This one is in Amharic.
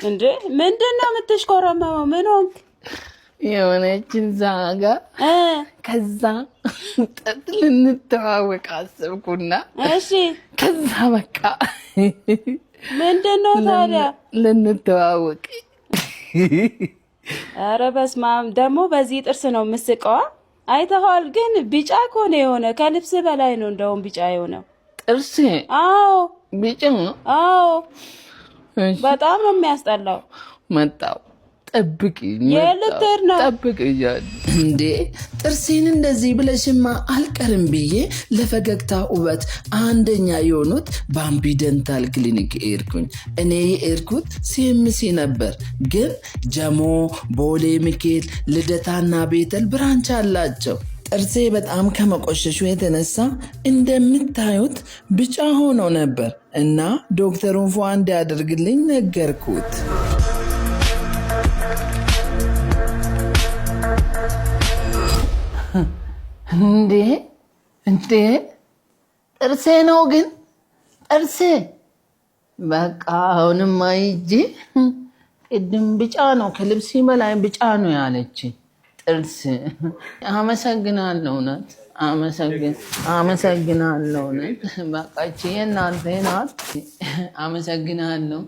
እንዴ ምንድነው የምትሽኮረመመው? ምን ሆንክ? የሆነችን ዛጋ ከዛ ልንተዋወቅ አሰብኩና እሺ ከዛ በቃ ምንድነው ታዲያ ልንተዋወቅ። ኧረ በስመ አብ! ደግሞ በዚህ ጥርስ ነው የምስቀዋ። አይተኸዋል? ግን ቢጫ ከሆነ የሆነ ከልብስ በላይ ነው እንደውም ቢጫ የሆነው ጥርሴ። አዎ ቢጫ ነው። አዎ በጣም ነው የሚያስጠላው። መጣው ጠብቂኝ፣ የልትር ነው ጠብቂኝ። እንዴ ጥርሴን እንደዚህ ብለሽማ አልቀርም ብዬ ለፈገግታ ውበት አንደኛ የሆኑት ባምቢ ደንታል ክሊኒክ ኤርኩኝ። እኔ የኤርኩት ሲኤምሲ ነበር፣ ግን ጀሞ፣ ቦሌ ሚካኤል፣ ልደታና ቤተል ብራንች አላቸው። ጥርሴ በጣም ከመቆሸሹ የተነሳ እንደምታዩት ቢጫ ሆኖ ነበር እና ዶክተሩን ፏ እንዲያደርግልኝ ነገርኩት። እንዴ ጥርሴ ነው ግን ጥርሴ በቃ አሁንም አይጂ ቅድም ቢጫ ነው ከልብሴ በላይ ቢጫ ነው ያለች ጥርስ። አመሰግናለሁ እውነት አመሰግናለሁ እውነት። በቃ እቺ የእናንተ ናት። አመሰግናለሁ።